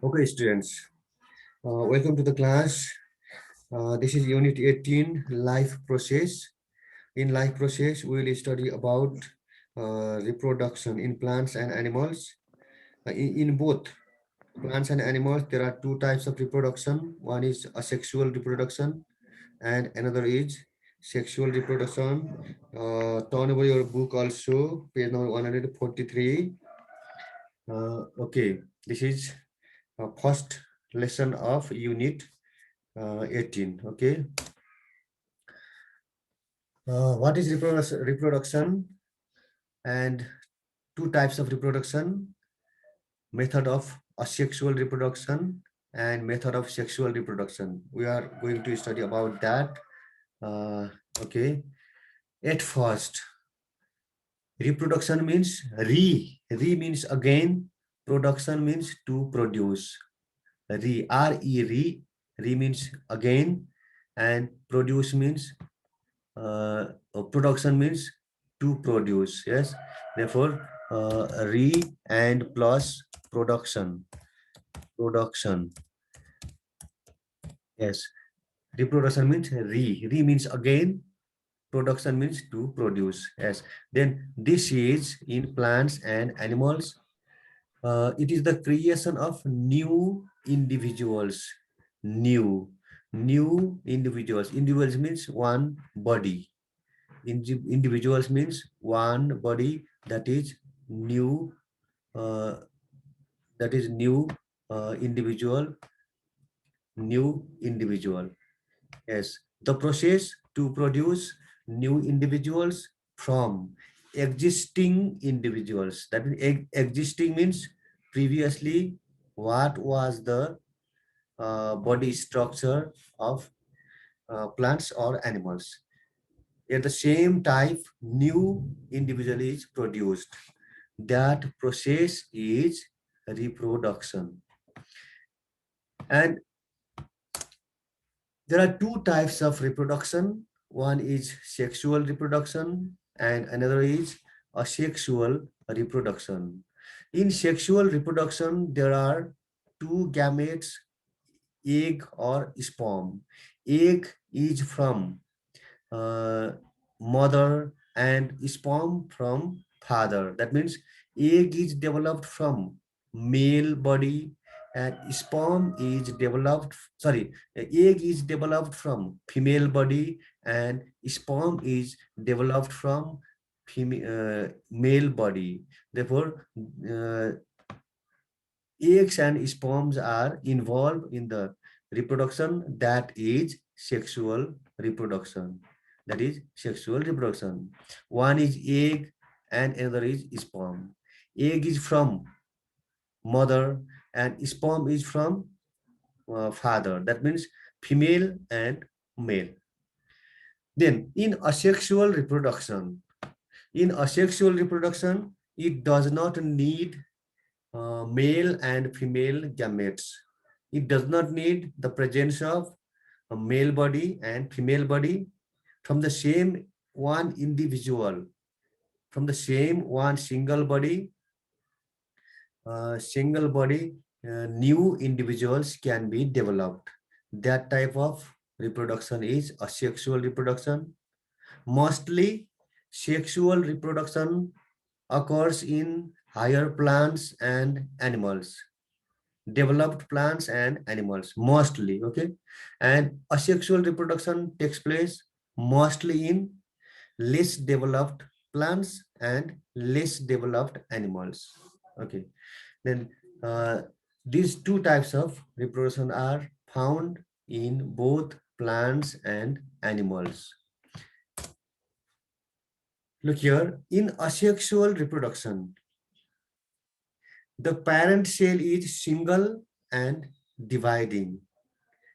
Okay, students, welcome to the class. This is Unit 18, Life Process. In life process, we will study about reproduction in plants and animals. In both plants and animals, there are two types of reproduction. One is asexual reproduction, and another is sexual reproduction. Turn over your book also, page number 143. Okay, this is first lesson of unit 18. Okay, what is reproduction and two types of reproduction: method of asexual reproduction and method of sexual reproduction. We are going to study about that. uh, okay, at first, reproduction means re means again, production means to produce. Re means again, and produce means production means to produce. Yes, therefore re and plus production. Yes, reproduction means re means again, production means to produce. Yes, then this is in plants and animals. It is the creation of new individuals. new Individuals means one body. Individuals means one body, that is new. uh, that is new individual. New individual. Yes, the process to produce new individuals from existing individuals. That means existing means previously what was the body structure of plants or animals. At the same type, new individual is produced. That process is reproduction. And there are two types of reproduction. One is sexual reproduction and another is asexual reproduction. In sexual reproduction, there are two gametes, egg or sperm. Egg is from mother and sperm from father. That means egg is developed from male body and sperm is developed, sorry, egg is developed from female body and sperm is developed from male body. Therefore, eggs and sperms are involved in the reproduction, that is sexual reproduction. That is sexual reproduction. One is egg and another is sperm. Egg is from mother and sperm is from father. That means female and male. Then in asexual reproduction, it does not need male and female gametes. It does not need the presence of a male body and female body from the same one individual, from the same one single body, new individuals can be developed. That type of reproduction is asexual reproduction. Mostly, sexual reproduction occurs in higher plants and animals, developed plants and animals mostly. Okay, and asexual reproduction takes place mostly in less developed plants and less developed animals. Okay, then these two types of reproduction are found in both plants and animals. Look here, in asexual reproduction, the parent cell is single and dividing.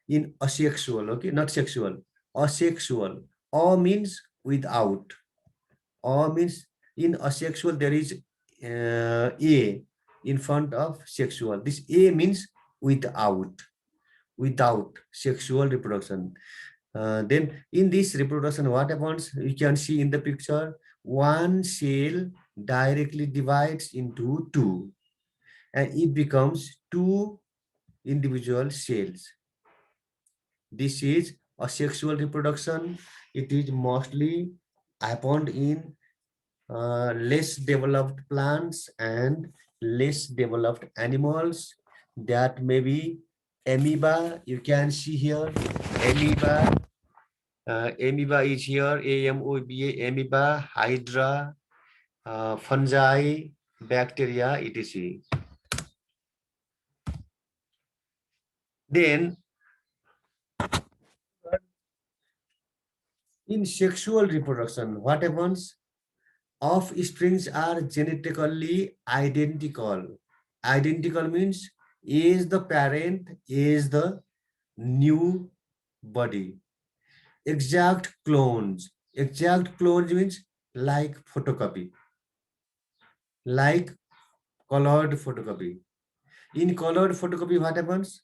In asexual, okay, not sexual, asexual. A means without. A means in asexual there is a in front of sexual. This a means without sexual reproduction. Then in this reproduction, what happens? You can see in the picture, one cell directly divides into two, and it becomes two individual cells. This is asexual reproduction. It is mostly happened in less developed plants and less developed animals. That may be amoeba. You can see here amoeba. Amoeba is here, AMOBA, amoeba, hydra, fungi, bacteria, etc. Then in sexual reproduction, what happens? Offsprings are genetically identical. Identical means is the parent, is the new body. Exact clones. Exact clones means like photocopy, like colored photocopy. In colored photocopy, what happens?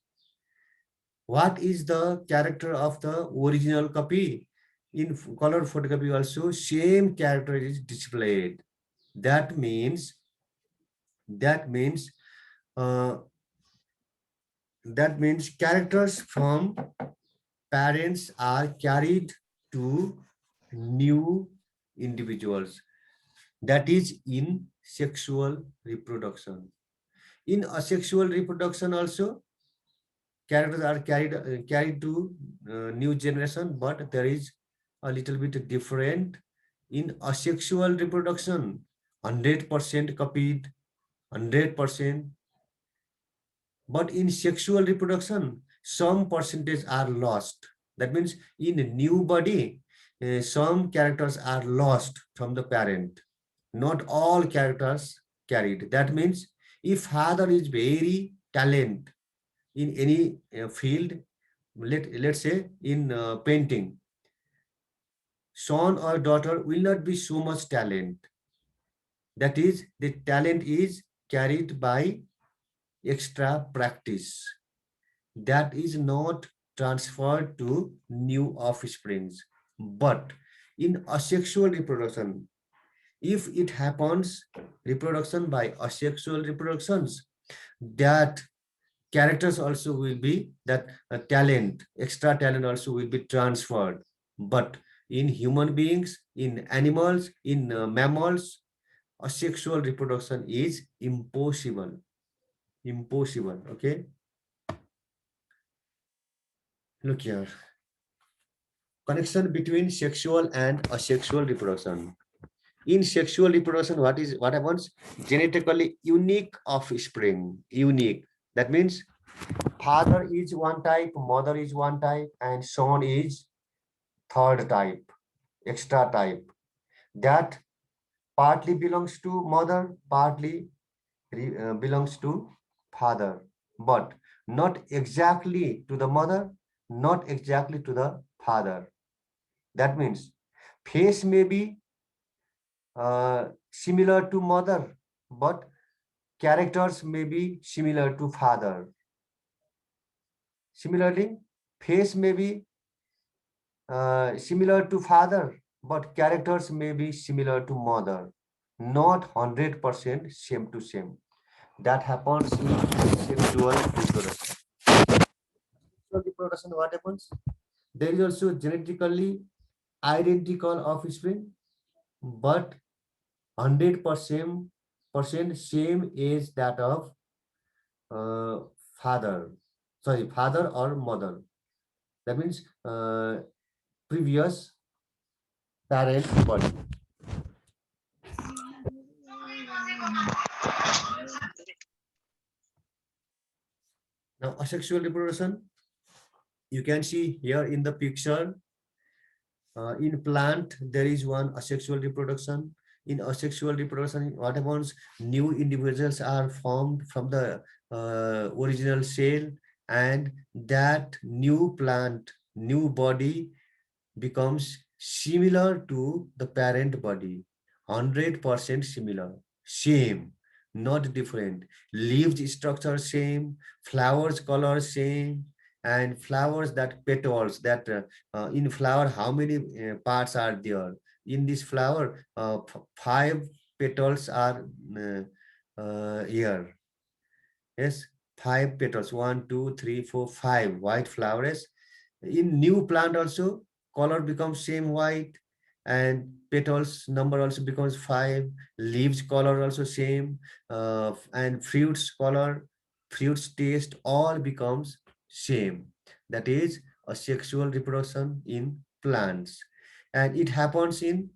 What is the character of the original copy? In colored photocopy also, same character is displayed. That means that means uh, that means characters from parents are carried to new individuals. That is in sexual reproduction. In asexual reproduction also, characters are carried to new generation, but there is a little bit different. In asexual reproduction, 100% copied, 100%. But in sexual reproduction, some percentage are lost. That means in a new body, some characters are lost from the parent. Not all characters carried. That means if father is very talent in any field, let's say in painting, son or daughter will not be so much talent. That is, the talent is carried by extra practice. That is not transferred to new offsprings. But in asexual reproduction, if it happens reproduction by asexual reproductions, that characters also will be that talent, extra talent also will be transferred. But in human beings, in animals, in mammals, asexual reproduction is impossible. Impossible. Okay. Look here. Connection between sexual and asexual reproduction. In sexual reproduction, what happens? Genetically unique offspring. Unique. That means father is one type, mother is one type, and son is third type, extra type. That partly belongs to mother, partly belongs to father, but not exactly to the mother, not exactly to the father. That means face may be similar to mother, but characters may be similar to father. Similarly, face may be similar to father, but characters may be similar to mother. Not 100% same to same. That happens in sexual reproduction. Sexual reproduction, what happens? There is also genetically identical offspring, but 100% same age that of uh, father, sorry, father or mother. That means previous parent body. Now, asexual reproduction, you can see here in the picture. In plant, there is one asexual reproduction. In asexual reproduction, what happens? New individuals are formed from the original cell, and that new plant, new body becomes similar to the parent body. 100% similar, same, not different. Leaves structure same, flowers color same, and flowers that petals that in flower how many parts are there? In this flower, five petals are here. Yes, 5 petals, 1, 2, 3, 4, 5 white flowers. In new plant also, color becomes same white, and petals number also becomes 5, leaves color also same, and fruits color, fruits taste all becomes same. That is a sexual reproduction in plants. And it happens in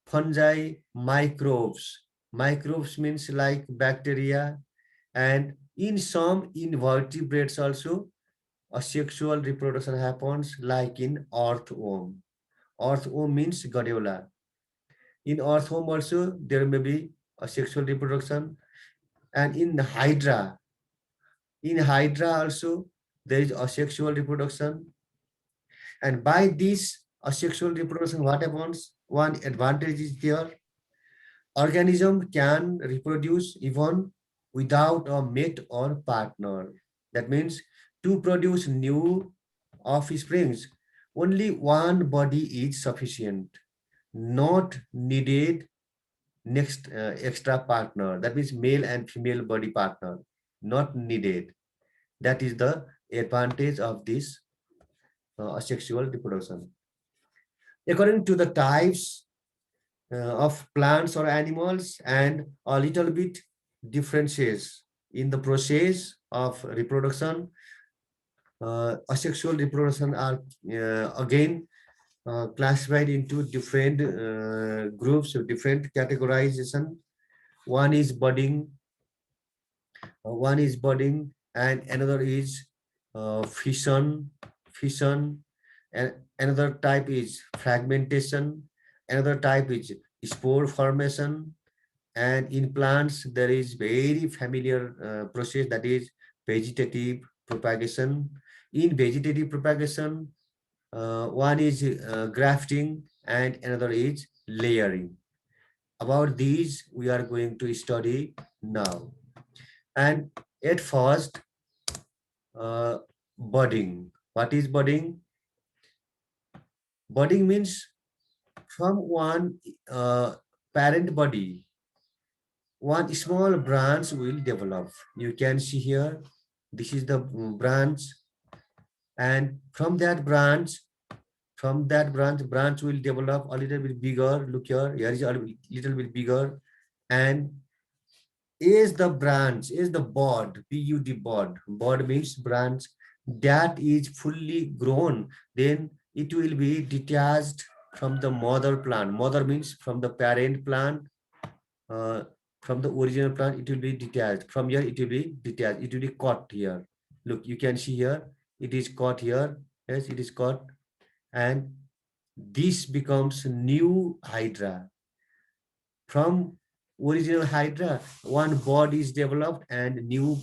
fungi, microbes. Microbes means like bacteria, and in some invertebrates also a sexual reproduction happens, like in earthworm. Earthworm means gadiola. In earthworm also there may be a sexual reproduction, and in hydra also there is a sexual reproduction. And by this asexual reproduction, what happens? One advantage is there: organism can reproduce even without a mate or partner. That means to produce new offsprings, only one body is sufficient, not needed next extra partner. That means male and female body partner, not needed. That is the advantage of this asexual reproduction. According to the types of plants or animals, and a little bit differences in the process of reproduction. Asexual reproduction are again classified into different groups of different categorization. One is budding, and another is fission, and another type is fragmentation, another type is spore formation. And in plants there is very familiar process, that is vegetative propagation. In vegetative propagation, one is grafting and another is layering. About these we are going to study now. And at first, budding. What is budding? Budding means from one parent body, one small branch will develop. You can see here, this is the branch, and branch will develop a little bit bigger. Look here, here is a little bit bigger, and is the bud, bud means branch, that is fully grown, then it will be detached from the mother plant. Mother means from the parent plant. uh, from the original plant it will be detached. From here it will be detached, it will be cut here. Look, you can see here, it is cut here. Yes, it is cut, and this becomes new hydra. From original hydra, one bud is developed and new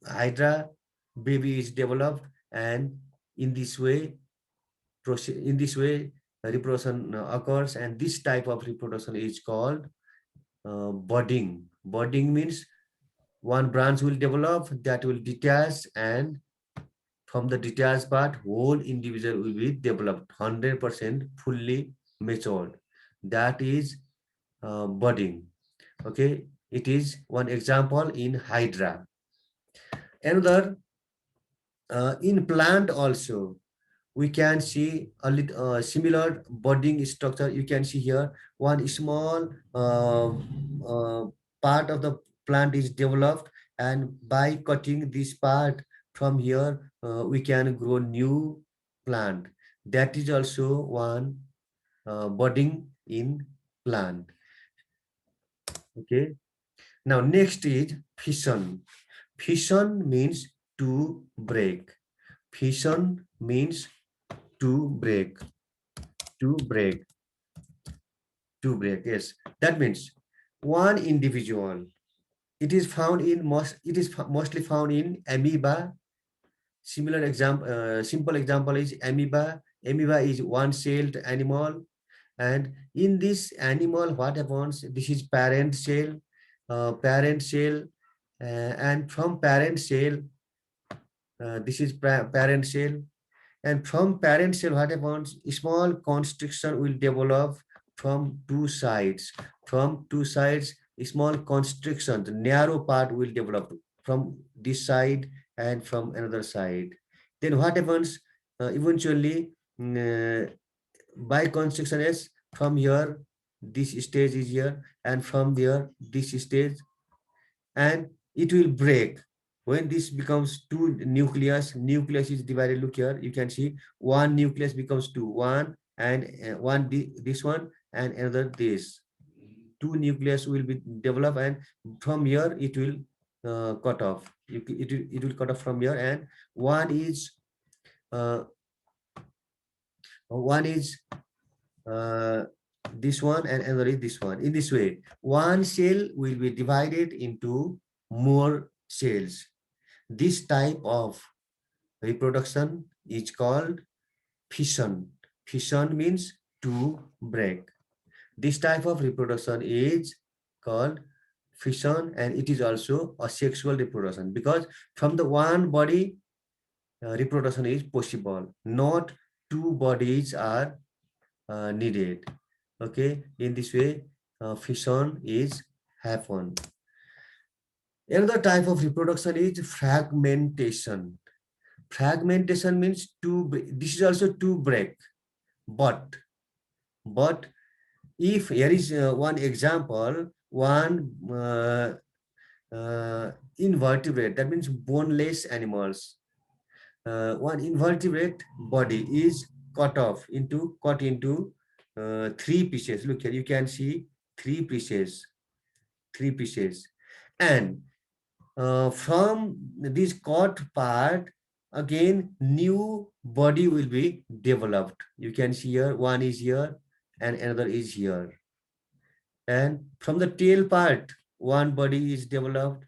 hydra baby is developed, and in this way reproduction occurs, and this type of reproduction is called budding. Budding means one branch will develop, that will detach, and from the detached part whole individual will be developed 100% fully matured. That is budding. Okay, it is one example in hydra. Another, in plant also we can see a little similar budding structure. You can see here one small part of the plant is developed, and by cutting this part from here we can grow new plant. That is also one budding in plant. Okay, now next is fission. Fission means to break. Fission means to break, to break, to break. Yes, that means one individual. It is mostly found in amoeba. Similar example, simple example is amoeba. Amoeba is one-celled animal, and in this animal, what happens? This is parent cell, and from parent cell, this is parent cell. And from parent cell, what happens? Small constriction will develop from two sides. From two sides, small constriction, the narrow part will develop from this side and from another side. Then what happens? Eventually, by construction is from here, this stage is here, and from there, this stage, and it will break. When this becomes two nucleus is divided. Look here, you can see one nucleus becomes two, one and one this one and another this. Two nucleus will be developed, and from here it will cut off. It will cut off from here, and one is uh, one is uh, this one and another is this one. In this way, one cell will be divided into more cells. This type of reproduction is called fission. Fission means to break. This type of reproduction is called fission, and it is also a sexual reproduction, because from the one body reproduction is possible, not two bodies are needed. Okay, in this way, fission is happen. Another type of reproduction is fragmentation. Fragmentation means this is also to break, but if here is one example, one invertebrate, that means boneless animals, one invertebrate body is cut into three pieces. Look here, you can see three pieces, and from this cut part, again new body will be developed. You can see here, one is here and another is here, and from the tail part one body is developed,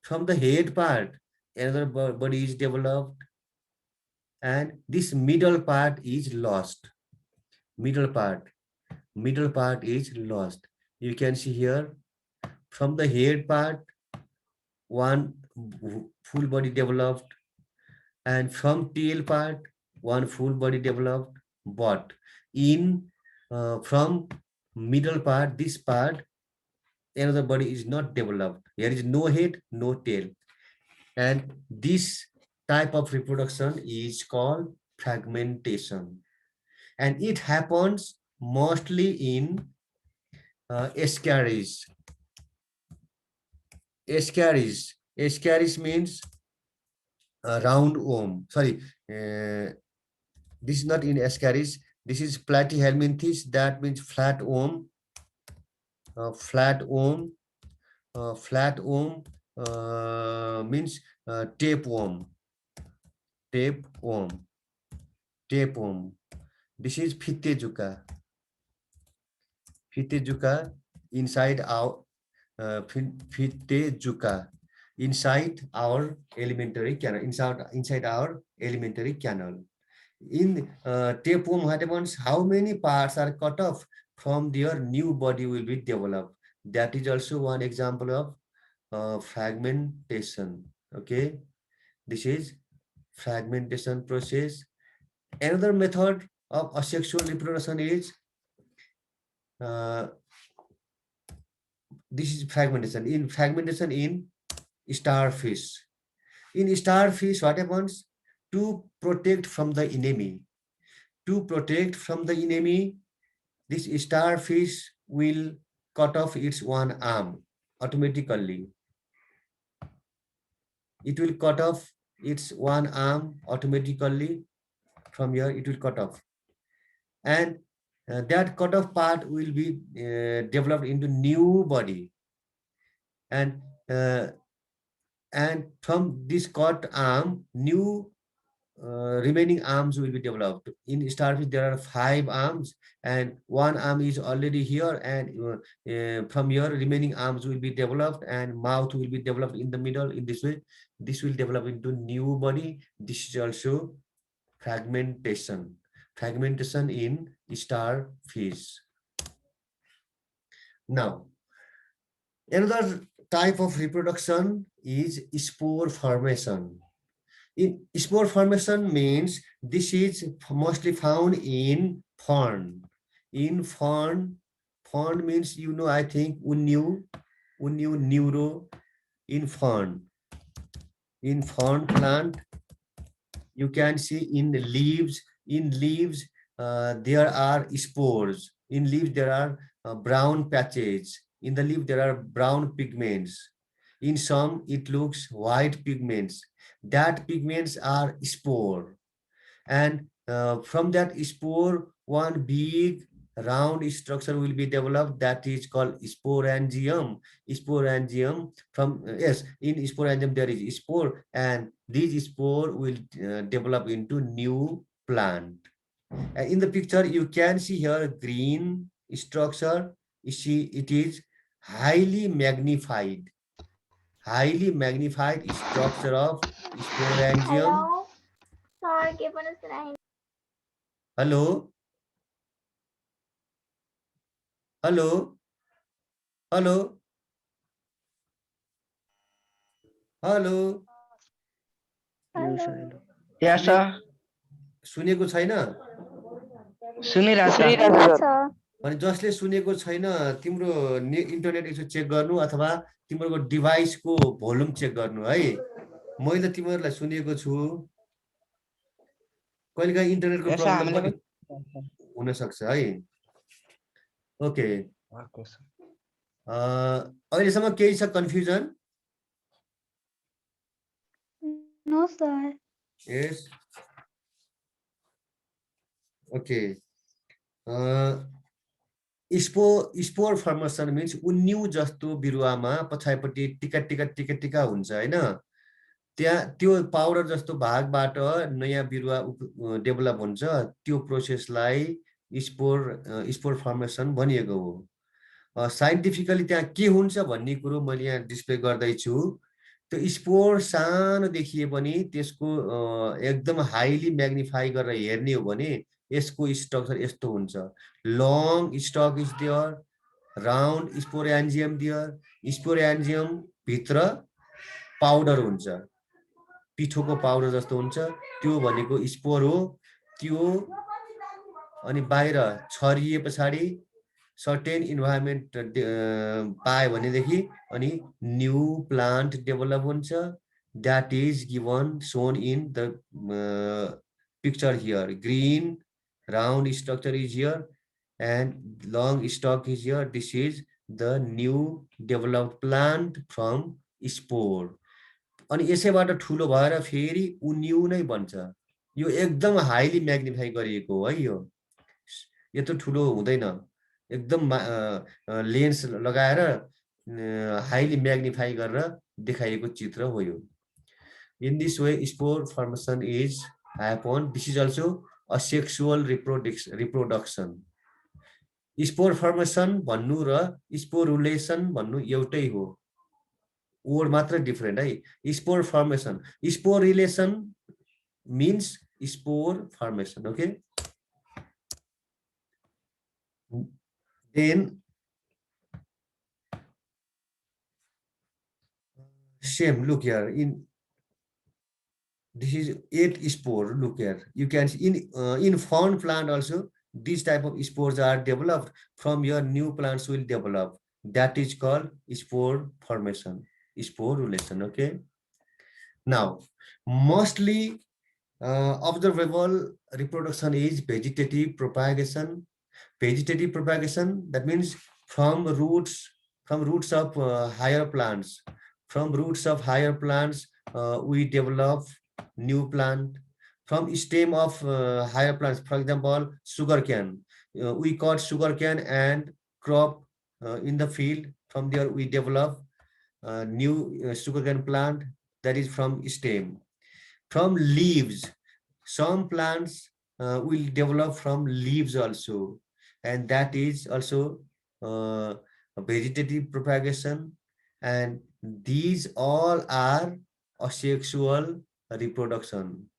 from the head part another body is developed, and this middle part is lost. Middle part is lost. You can see here, from the head part one full body developed, and from tail part one full body developed, but in from middle part, this part, another body is not developed. There is no head, no tail, and this type of reproduction is called fragmentation, and it happens mostly in ascaris. Ascaris means round worm. Sorry, this is not in ascaris. This is platyhelminthes. That means flat worm. Flat worm. Flat worm means tapeworm. Tapeworm. Tapeworm. This is Phytejuca. Phytejuca inside our Phytejuca inside our alimentary canal. Inside our alimentary canal. In tapeworm, what happens? How many parts are cut off from their new body will be developed? That is also one example of fragmentation. Okay, this is fragmentation process. Another method of asexual reproduction is this is fragmentation. In fragmentation in starfish. In starfish, what happens? To protect from the enemy. To protect from the enemy, this starfish will cut off its one arm automatically. It will cut off its one arm automatically. From here, it will cut off. And that cut off part will be developed into new body. And from this cut arm, new remaining arms will be developed. In starfish, there are 5 arms, and one arm is already here, and from here, remaining arms will be developed, and mouth will be developed in the middle. In this way, this will develop into new body. This is also fragmentation. Fragmentation in starfish. Now, another type of reproduction is spore formation. In spore formation means this is mostly found in fern. In fern means, I think, unyu, neuro in fern. In fern plant, you can see in the leaves. In leaves, there are spores. In leaves, there are brown patches. In the leaf, there are brown pigments. In some, it looks white pigments. That pigments are spore. And from that spore, one big round structure will be developed that is called sporangium. Sporangium, from yes, in sporangium there is spore, and these spore will develop into new plant. In the picture you can see here green structure. You see it is highly magnified structure of sporangium. Hello. Sir, given us an Hello, hello, hello, hello. hello. Yes, सुने sir. सुनेको छैन? सुनिरहेको छ। Yes, sir. अनि जसले सुनेको छैन तिम्रो इन्टरनेट यसो चेक गर्नु अथवा तिम्रो डिभाइसको भोल्युम चेक गर्नु है। मैले तिमीहरूलाई सुनेको छु। कहिलेकाहीँ इन्टरनेटको Yes, sir. प्रब्लम हामीले पनि पनि हुन सक्छ है। Okay, Okay, sir. अहिलेसम्म केही छ confusion? No, sir. Yes, okay. Spore formation means उन्यु जस्तो बिरुवामा पछाडिपट्टि टिका टिका टिका टिका हुन्छ होइन। त्यहाँ त्यो पाउडर जस्तो भागबाट नयाँ बिरुवा डेभलप हुन्छ, त्यो प्रोसेसलाई स्पोर फर्मेसन भनिएको हो। साइन्टिफिकली त्यहाँ के हुन्छ भन्ने कुरो मैले यहाँ डिस्प्ले गर्दैछु। त्यो स्पोर सानो देखिए पनि त्यसको एकदम हाइली म्याग्निफाई गरेर हेर्ने हो भने यसको स्ट्रक्चर यस्तो हुन्छ। Long stalk is there, round sporangium there, sporangium भित्र पाउडर हुन्छ, पिठोको पाउडर जस्तो हुन्छ, त्यो भनेको स्पोर हो। त्यो अनि बाहिर छरिए पछाडि सर्टेन इन्भाइरोमेन्ट पायो भनेदेखि अनि न्यू प्लान्ट डेभलप हुन्छ। That is given shown in the picture here. Green round structure is here and long stalk is here. This is the new developed plant from spore. अनि यसैबाट ठुलो भएर फेरि उन्यु नै बन्छ। यो एकदम हाइली म्याग्निफाई गरिएको हो है। यो यत्रो ठुलो हुँदैन, एकदम लेन्स लगाएर हाइली म्याग्निफाई गरेर देखाइएको चित्र हो यो। In this way, spore formation is happen. This is also a sexual reproduction. Spore formation भन्नु र sporulation भन्नु एउटै हो, वर्ड मात्र डिफरेन्ट है। Spore formation, spore relation means spore formation. Okay, then same, look here, in this is 8 spore. Look here, you can see in fern plant also these type of spores are developed. From your new plants will develop, that is called spore formation, sporulation. Okay, now mostly observable reproduction is vegetative propagation. Vegetative propagation, that means from roots of higher plants. From roots of higher plants, we develop new plant. From stem of higher plants, for example, sugarcane. We cut sugarcane and crop in the field. From there, we develop new sugarcane plant, that is from stem. From leaves, some plants will develop from leaves also, and that is also a vegetative propagation. And these all are asexual reproduction.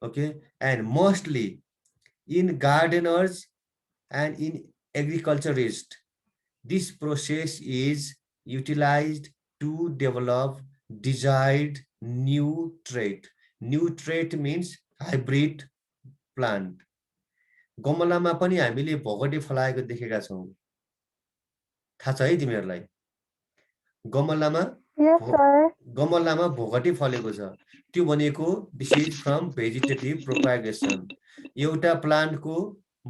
Okay, and mostly in gardeners and in agriculturists, this process is utilized to develop desired new trait. New trait means hybrid plant. गमलामा पनि हामीले भगटे फलाएको देखेका छौं, थाहा छ है तिमीहरूलाई? गमलामा Yes, sir. गमलामा भोगटी फलेको छ त्यो भनेको this is from vegetative propagation एउटा प्लान्टको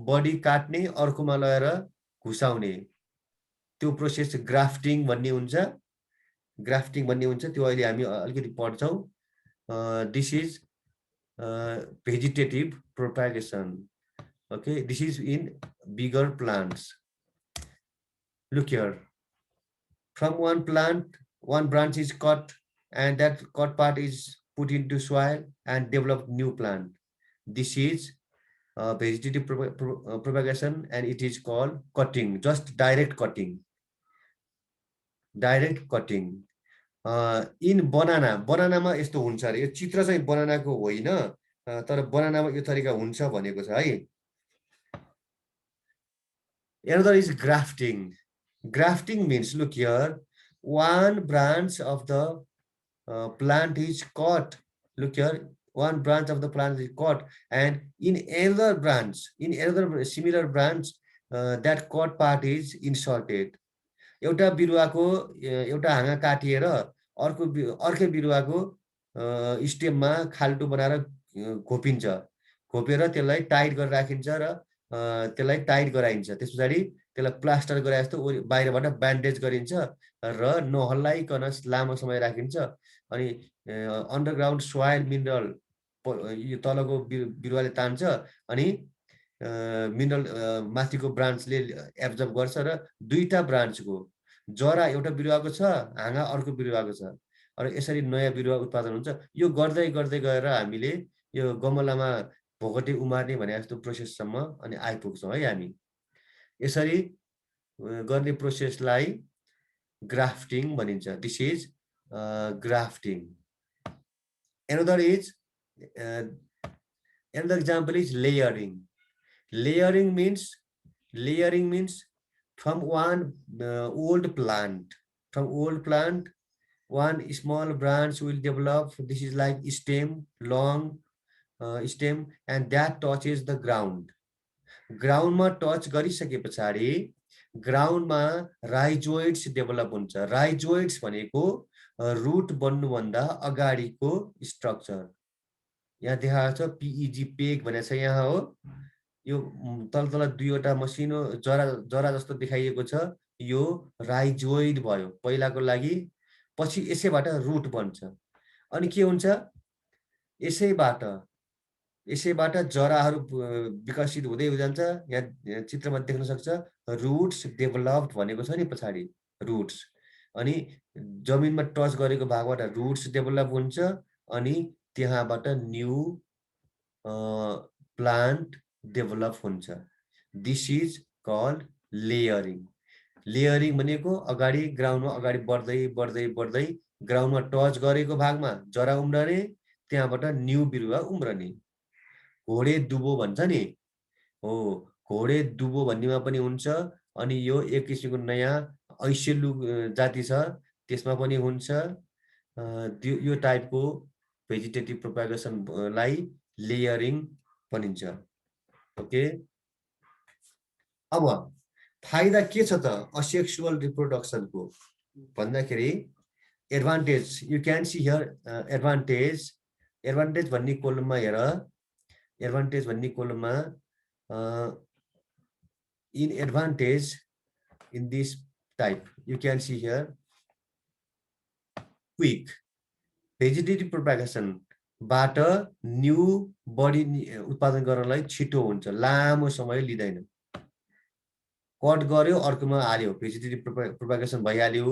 बडी काट्ने अर्कोमा लगेर घुसाउने त्यो प्रोसेस ग्राफ्टिङ भन्ने हुन्छ त्यो अहिले हामी अलिकति पढ्छौं this is vegetative propagation. Okay, this is in bigger plants. Look here. From one plant, one branch is cut and that cut part is put into soil and develop new plant. This is vegetative propagation and it is called cutting, just direct cutting. Direct cutting. इन बनानामा यस्तो हुन्छ रे यो चित्र चाहिँ बनानाको होइन तर बनानामा यो तरिका हुन्छ भनेको छ है Another is grafting. Grafting means look here one branch of the plant is cut. Look here one branch of the plant is cut and in another branch in another similar branch that cut part is inserted. एउटा बिरुवाको एउटा हाँगा काटिएर अर्कै बिरुवाको स्टेममा खाल्टो बनाएर घोपिन्छ घोपेर त्यसलाई tight गरेर राखिन्छ र त्यसलाई tight गराइन्छ त्यसपछि त्यसलाई प्लास्टर गरे जस्तो बाहिरबाट ब्यान्डेज गरिन्छ र नहल्लाइकन लामो समय राखिन्छ अनि अन्डरग्राउन्ड सोइल मिनरल यो तलको बिरुवाले तान्छ अनि मिनरल माथिको ब्रान्चले एब्जर्ब गर्छ र दुईटा ब्रान्चको जरा एउटा बिरुवाको छ हाँगा अर्को बिरुवाको छ र यसरी नयाँ बिरुवा उत्पादन हुन्छ यो गर्दै गर्दै गएर हामीले यो गमलामा भोगटे उमार्ने भने जस्तो प्रोसेससम्म अनि आइपुग्छौं है हामी यसरी गर्ने प्रोसेसलाई ग्राफ्टिङ भनिन्छ this is grafting another example is layering. Layering means from one old plant one small branch will develop. This is like stem, long stem and that touches the ground. Ground ma touch गरिसके पछाडी ground मा rhizoids develop हुन्छ. Rhizoids भनेको root बन्नु भन्दा अगाडिको structure यहाँ देखाएको छ PEG पेग भनेको छ यहाँ हो यो तल दुईवटा मसिनो जरा जस्तो देखाइएको छ यो राइजोइड भयो पहिलाको लागि पछि यसैबाट रूट बन्छ अनि के हुन्छ यसैबाट जराहरू विकसित हुँदै जान्छ यहाँ चित्रमा देख्न सक्छ रूट्स डेभलप्ड भनेको छ नि पछाडी रूट्स अनि जमिनमा टच गरेको भागबाट रूट्स डेभलप हुन्छ अनि त्यहाँबाट न्यू प्लान्ट डेभलप हुन्छ दिस इज कल्ड लेयरिङ भनेको अगाडि ग्राउन्डमा अगाडि बढ्दै ग्राउन्डमा टच गरेको भागमा जरा उम्रने त्यहाँबाट न्यू बिरुवा उम्रने घोडे दुबो भन्छ नि हो घोडे दुबो भन्नेमा पनि हुन्छ अनि यो एक किसिमको नयाँ ऐसेलु जाति छ त्यसमा पनि हुन्छ यो टाइपको भेजिटेटिभ प्रोपागेसन लाई लेयरिङ भनिन्छ ओके अब फाइदा के छ त असेक्सुअल रिप्रोडक्सन को भन्दाखेरि advantage you can see here advantage भन्ने कोलममा हेर एडभान्टेज भन्ने कोलममा in advantage in this type you can see here quick vegetative propagation बाट न्यू बडी उत्पादन गर्नलाई छिटो हुन्छ लामो समय लिँदैन कट गर्यो अर्कोमा हाल्यो भेजिटेटिभ प्रोपागेसन भइहाल्यो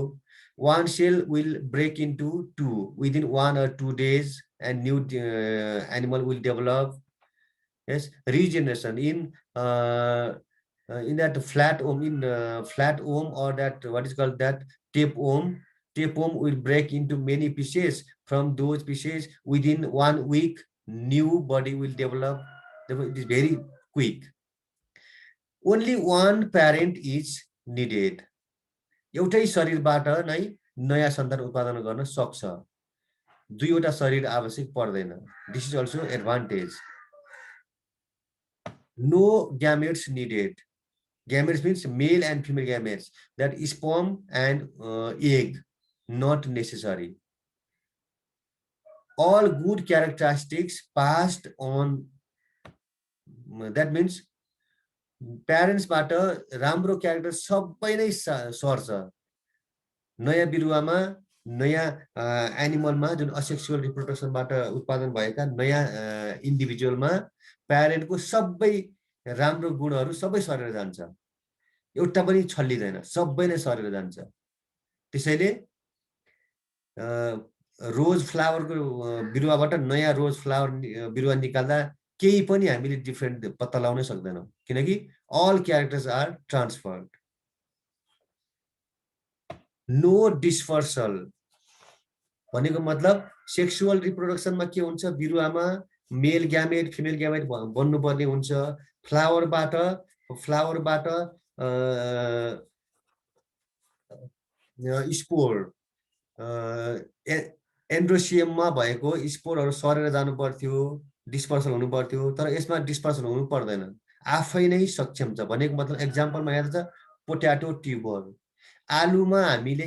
one cell will break into two within 1 or 2 days and new animal will develop. Yes, regeneration in that flat ohm or that what is called that tape ohm will break into many pieces. From those pieces within 1 week new body will develop. It is very quick. Only one parent is needed. एउटै शरीरबाट नै नयाँ सन्तान उत्पादन गर्न सक्छ दुईवटा शरीर आवश्यक पर्दैन this is also advantage no gametes needed gametes means male and female gametes that sperm and egg not necessary. All good characteristics passed on, that means parents बाट राम्रो क्यारेक्टर सबै नै सर्छ नयाँ बिरुवामा नयाँ एनिमलमा जुन असेक्सुअल रिप्रोडक्सनबाट उत्पादन भएका नयाँ इन्डिभिजुअलमा प्यारेन्टको सबै राम्रो गुणहरू सबै सरेर जान्छ एउटा पनि छल्लिदैन सबै नै सरेर जान्छ त्यसैले रोज फ्लावरको बिरुवाबाट नयाँ रोज फ्लावर बिरुवा निकाल्दा केही पनि हामीले डिफरेन्ट पत्ता लगाउन सक्दैनौं किनकि all characters are transferred. No dispersal भनेको मतलब सेक्सुअल रिप्रोडक्सनमा के हुन्छ बिरुवामा मेल ग्यामेट फिमेल ग्यामेट बन्नु पर्ने हुन्छ फ्लावरबाट स्पोर एन्ड्रोसियममा भएको स्पोरहरू सरेर जानु पर्थ्यो डिस्पर्सल हुनु पर्थ्यो तर यसमा डिस्पर्सल हुनु पर्दैन आफै नै सक्षम छ भनेको मतलब एक्जाम्पलमा यहाँ छ पोट्याटो ट्युबर आलुमा हामीले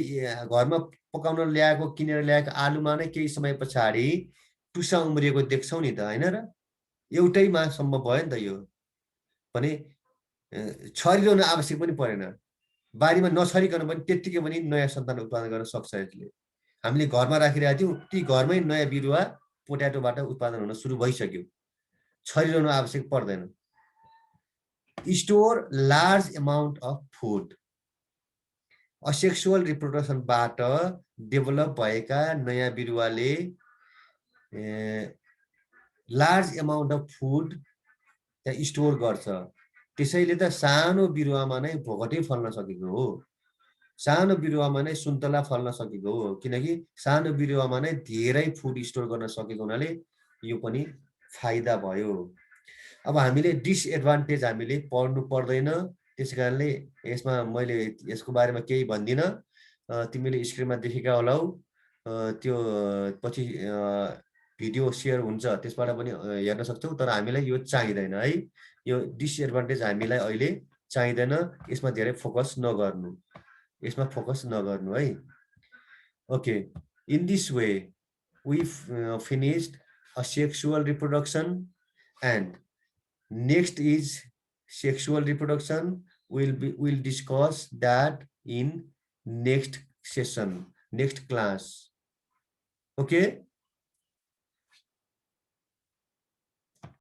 घरमा पकाउन ल्याएको किनेर ल्याएको आलुमा नै केही समय पछाडी टुसा उम्रिएको देख्छौ नि त हैन र एउटैमा सम्भव भयो नि त यो भने छरिरहनु आवश्यक पनि परेन बारीमा नछरिकन पनि त्यतिकै पनि नयाँ सन्तान उत्पादन गर्न सक्छ यसले हामीले घरमा राखिरहेका थियौं ती घरमै नयाँ बिरुवा पोट्याटोबाट उत्पादन हुन सुरु भइसक्यो छरिरहनु आवश्यक पर्दैन store large amount of food asexual reproduction बाट डेभलप भएका नयाँ बिरुवाले लार्ज अमाउन्ट अफ फुड त्यहाँ स्टोर गर्छ त्यसैले त सानो बिरुवामा नै भोगटै फल्न सकेको हो सानो बिरुवामा नै सुन्तला फल्न सकेको हो किनकि सानो बिरुवामा नै धेरै फुड स्टोर गर्न सकेको हुनाले यो पनि फाइदा भयो अब हामीले डिसएडभान्टेज हामीले पढ्नु पर्दैन त्यसकारणले यसमा मैले यसको बारेमा केही भन्दिन तिमीले स्क्रिनमा देखेका होलाउ त्यो पछि भिडियो शेयर हुन्छ त्यसबाट पनि हेर्न सक्छौ तर हामीलाई यो चाहिदैन है यो डिसएडभान्टेज हामीलाई अहिले चाहिदैन यसमा धेरै फोकस नगर्नु है okay in this way we finished asexual reproduction and next is sexual reproduction. We'll discuss that in next session, next class. Okay.